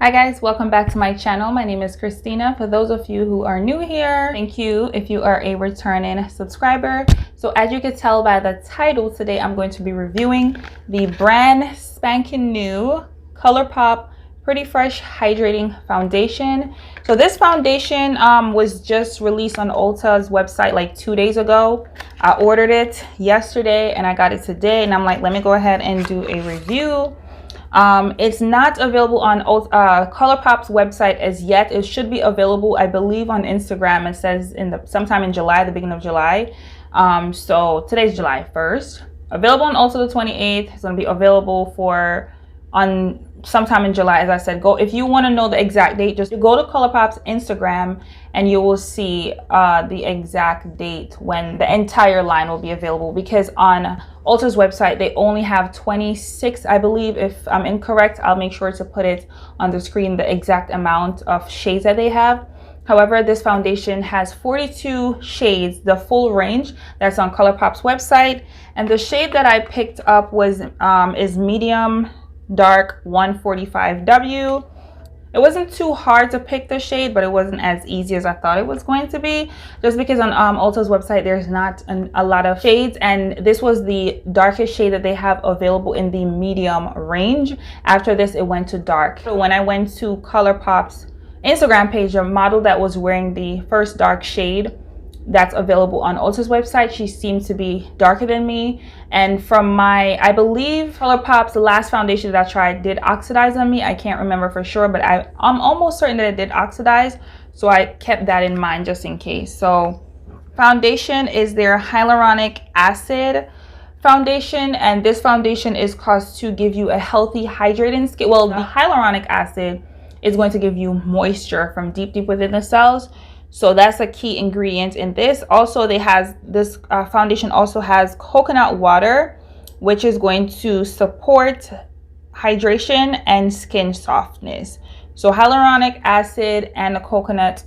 Hi guys, welcome back to my channel. My name is Christina. For those of you who are new here, thank you if you are a returning subscriber. So as you can tell by the title, today I'm going to be reviewing the brand spanking new Colourpop Pretty Fresh Hydrating Foundation. So this foundation was just released on Ulta's website like 2 days ago. I ordered it yesterday and I got it today, and I'm like, let me go ahead and do a review. It's not available on Colourpop's website as yet. It should be available, I believe, on Instagram. It says sometime in July, the beginning of July. So today's July 1st. Available on Ulta the 28th. It's going to be available on sometime in July. As I said, if you want to know the exact date, just go to Colourpop's Instagram and you will see the exact date when the entire line will be available, because on Ulta's website they only have 26, I believe. If I'm incorrect, I'll make sure to put it on the screen, the exact amount of shades that they have. However, this foundation has 42 shades, the full range that's on Colourpop's website, and the shade that I picked up is medium dark 145W. It wasn't too hard to pick the shade, but it wasn't as easy as I thought it was going to be, just because on Ulta's website there's not a lot of shades, and this was the darkest shade that they have available in the medium range. After this it went to dark. So when I went to Colourpop's Instagram page, the model that was wearing the first dark shade that's available on Ulta's website, she seemed to be darker than me, and from I believe Colourpop's last foundation that I tried did oxidize on me. I can't remember for sure, but I'm almost certain that it did oxidize, so I kept that in mind just in case. So foundation is their hyaluronic acid foundation, and this foundation is caused to give you a healthy hydrating skin. Well, the hyaluronic acid is going to give you moisture from deep within the cells. So that's a key ingredient in this. Also, this foundation also has coconut water, which is going to support hydration and skin softness. So hyaluronic acid and the coconut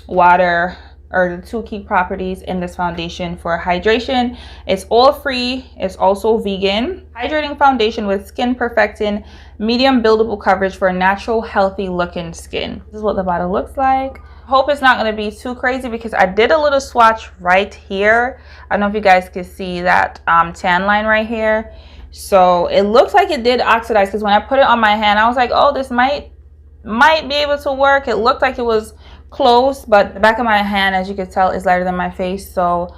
water are the two key properties in this foundation for hydration. It's oil free. It's also vegan. Hydrating foundation with skin perfecting medium buildable coverage for natural healthy looking skin. This is what the bottle looks like. Hope it's not going to be too crazy, because I did a little swatch right here. I don't know if you guys can see that tan line right here. So it looks like it did oxidize, because when I put it on my hand I was like, oh, this might be able to work. It looked like it was close, but the back of my hand, as you can tell, is lighter than my face, so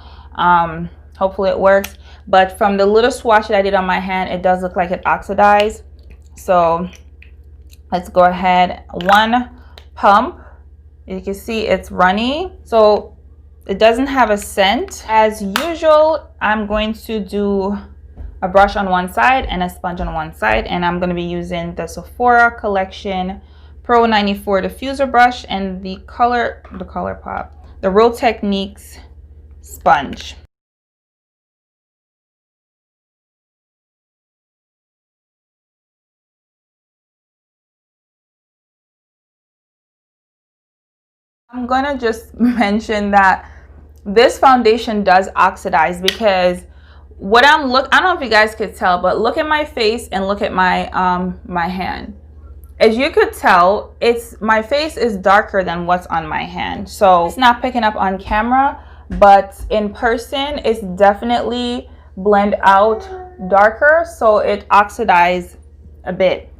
hopefully it works. But from the little swatch that I did on my hand, it does look like it oxidized. So let's go ahead. One pump. You can see it's runny, so it doesn't have a scent. As usual, I'm going to do a brush on one side and a sponge on one side, and I'm going to be using the Sephora Collection Pro 94 diffuser brush and the Colourpop, the Real Techniques sponge. I'm gonna just mention that this foundation does oxidize, because I don't know if you guys could tell, but look at my face and look at my my hand. As you could tell, my face is darker than what's on my hand. So it's not picking up on camera, but in person it's definitely blend out darker, so it oxidized a bit.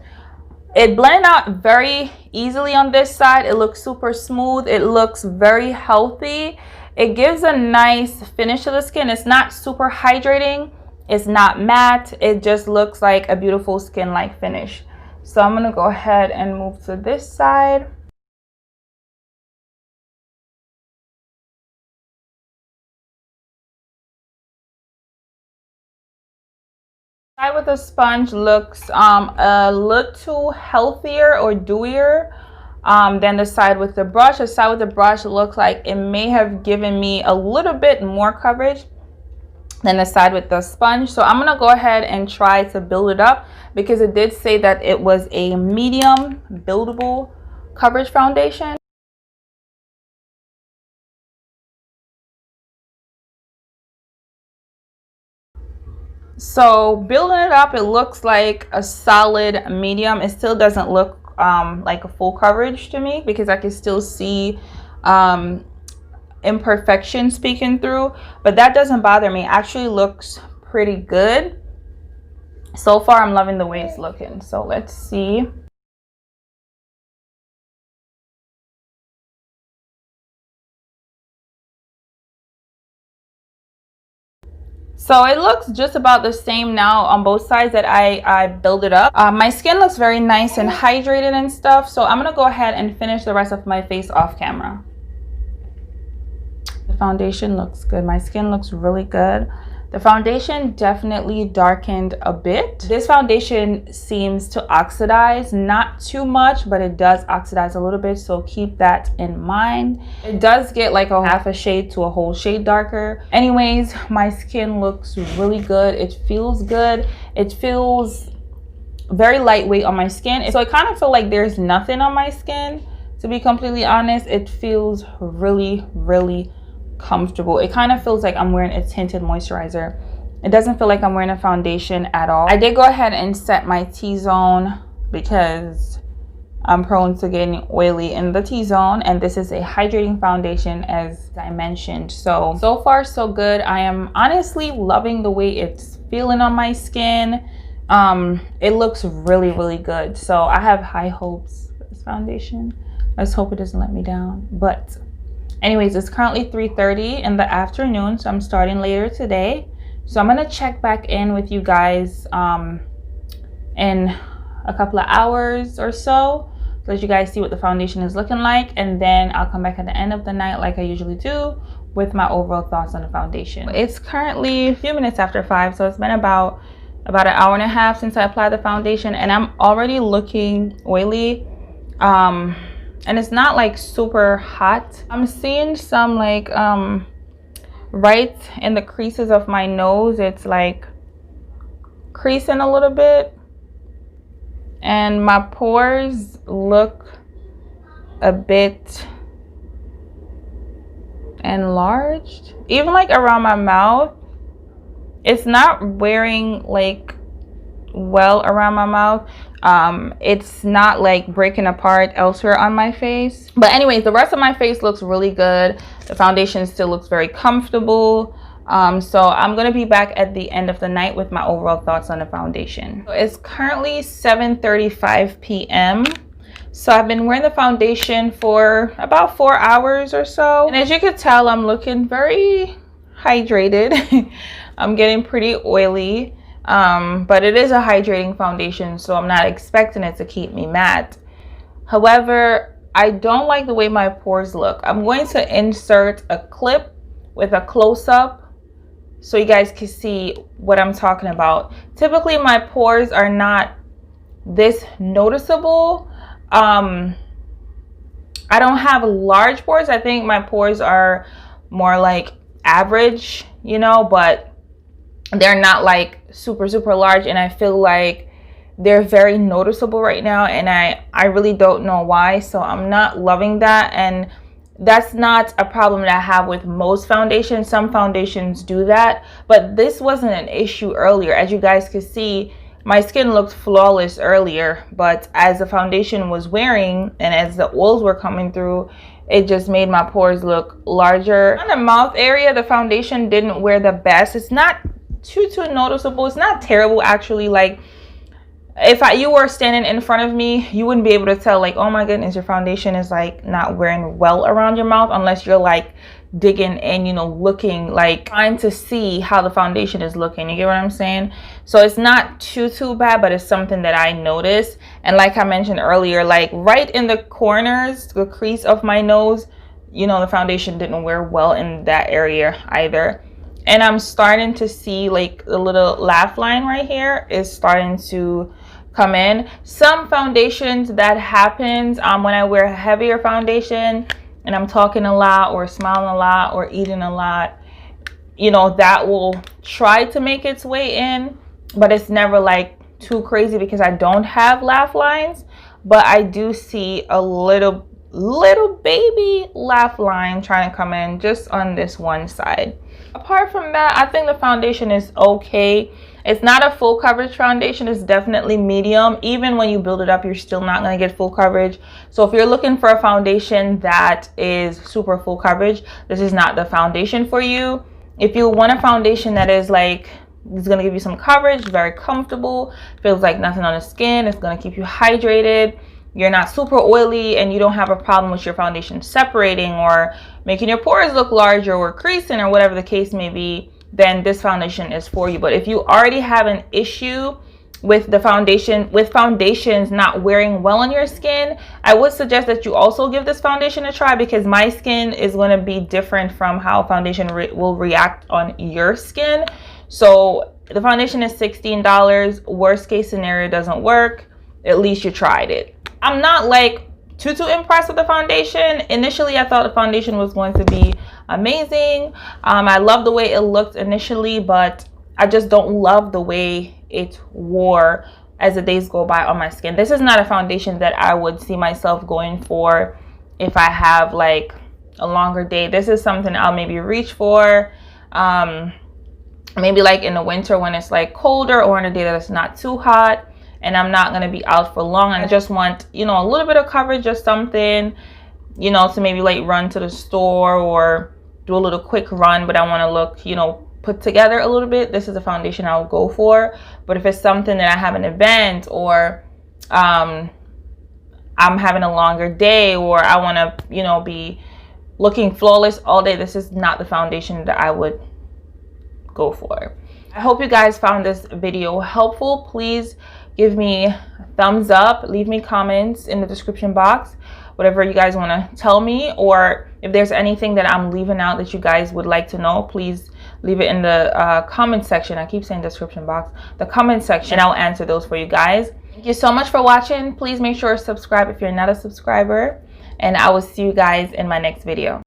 It blended out very easily on this side. It looks super smooth. It looks very healthy. It gives a nice finish to the skin. It's not super hydrating. It's not matte. It just looks like a beautiful skin-like finish. So I'm going to go ahead and move to this side. Side with the sponge looks a little healthier or dewier than the side with the brush. The side with the brush looks like it may have given me a little bit more coverage than the side with the sponge. So I'm gonna go ahead and try to build it up, because it did say that it was a medium buildable coverage foundation. So building it up, it looks like a solid medium. It still doesn't look like a full coverage to me, because I can still see imperfections peeking through, but that doesn't bother me. It actually looks pretty good so far. I'm loving the way it's looking. So let's see. So it looks just about the same now on both sides that I build it up. My skin looks very nice and hydrated and stuff. So I'm gonna go ahead and finish the rest of my face off camera. The foundation looks good. My skin looks really good. The foundation definitely darkened a bit. This foundation seems to oxidize, not too much, but it does oxidize a little bit, so keep that in mind. It does get like a half a shade to a whole shade darker. Anyways, my skin looks really good. It feels good. It feels very lightweight on my skin. So I kind of feel like there's nothing on my skin, to be completely honest. It feels really, really comfortable. It kind of feels like I'm wearing a tinted moisturizer. It doesn't feel like I'm wearing a foundation at all. I did go ahead and set my T-zone because I'm prone to getting oily in the T-zone, and this is a hydrating foundation, as I mentioned. So far so good. I am honestly loving the way it's feeling on my skin. It looks really, really good. So I have high hopes for this foundation. Let's hope it doesn't let me down. But anyways, it's currently 3:30 in the afternoon, so I'm starting later today. So I'm gonna check back in with you guys in a couple of hours or so, to let you guys see what the foundation is looking like, and then I'll come back at the end of the night like I usually do with my overall thoughts on the foundation. It's currently a few minutes after 5, so it's been about an hour and a half since I applied the foundation, and I'm already looking oily. And it's not like super hot. I'm seeing some like right in the creases of my nose, it's like creasing a little bit, and my pores look a bit enlarged. Even like around my mouth, it's not wearing like well around my mouth. It's not like breaking apart elsewhere on my face. But anyways, the rest of my face looks really good. The foundation still looks very comfortable. So I'm gonna be back at the end of the night with my overall thoughts on the foundation. So it's currently 7:35 p.m. So I've been wearing the foundation for about 4 hours or so, and as you can tell, I'm looking very hydrated. I'm getting pretty oily. But it is a hydrating foundation, so I'm not expecting it to keep me matte. However, I don't like the way my pores look. I'm going to insert a clip with a close-up so you guys can see what I'm talking about. Typically, my pores are not this noticeable. I don't have large pores. I think my pores are more like average, you know, but they're not like super large, and I feel like they're very noticeable right now, and I really don't know why. So I'm not loving that, and that's not a problem that I have with most foundations. Some foundations do that, but this wasn't an issue earlier. As you guys could see, my skin looked flawless earlier, but as the foundation was wearing and as the oils were coming through, it just made my pores look larger. On the mouth area, the foundation didn't wear the best. It's not too noticeable. It's not terrible, actually. Like if you were standing in front of me, you wouldn't be able to tell like, oh my goodness, your foundation is like not wearing well around your mouth, unless you're like digging in, you know, looking, like trying to see how the foundation is looking. You get what I'm saying? So it's not too bad, but it's something that I noticed. And like I mentioned earlier, like right in the corners, the crease of my nose, you know, the foundation didn't wear well in that area either. And I'm starting to see like the little laugh line right here is starting to come in. Some foundations that happens when I wear a heavier foundation and I'm talking a lot or smiling a lot or eating a lot, you know, that will try to make its way in, but it's never like too crazy because I don't have laugh lines. But I do see a little baby laugh line trying to come in just on this one side. Apart from that, I think the foundation is okay. It's not a full coverage foundation. It's definitely medium. Even when you build it up, you're still not going to get full coverage. So if you're looking for a foundation that is super full coverage, this is not the foundation for you. If you want a foundation that is like, it's going to give you some coverage, very comfortable, feels like nothing on the skin, it's going to keep you hydrated, you're not super oily, and you don't have a problem with your foundation separating or making your pores look larger or creasing or whatever the case may be, then this foundation is for you. But if you already have an issue with the foundation, with foundations not wearing well on your skin, I would suggest that you also give this foundation a try, because my skin is going to be different from how foundation will react on your skin. So the foundation is $16. Worst case scenario, doesn't work, at least you tried it. I'm not like too impressed with the foundation. Initially, I thought the foundation was going to be amazing. I love the way it looked initially, but I just don't love the way it wore as the days go by on my skin. This is not a foundation that I would see myself going for if I have like a longer day. This is something I'll maybe reach for maybe like in the winter when it's like colder, or in a day that it's not too hot and I'm not going to be out for long, and I just want, you know, a little bit of coverage or something, you know, to maybe like run to the store or do a little quick run, but I want to look, you know, put together a little bit. This is a foundation I'll go for. But if it's something that I have an event, or I'm having a longer day, or I want to, you know, be looking flawless all day, this is not the foundation that I would go for. I hope you guys found this video helpful. Please give me a thumbs up, leave me comments in the description box, whatever you guys want to tell me, or if there's anything that I'm leaving out that you guys would like to know, please leave it in the comment section. I keep saying description box, the comment section. I'll answer those for you guys. Thank you so much for watching. Please make sure to subscribe if you're not a subscriber, and I will see you guys in my next video.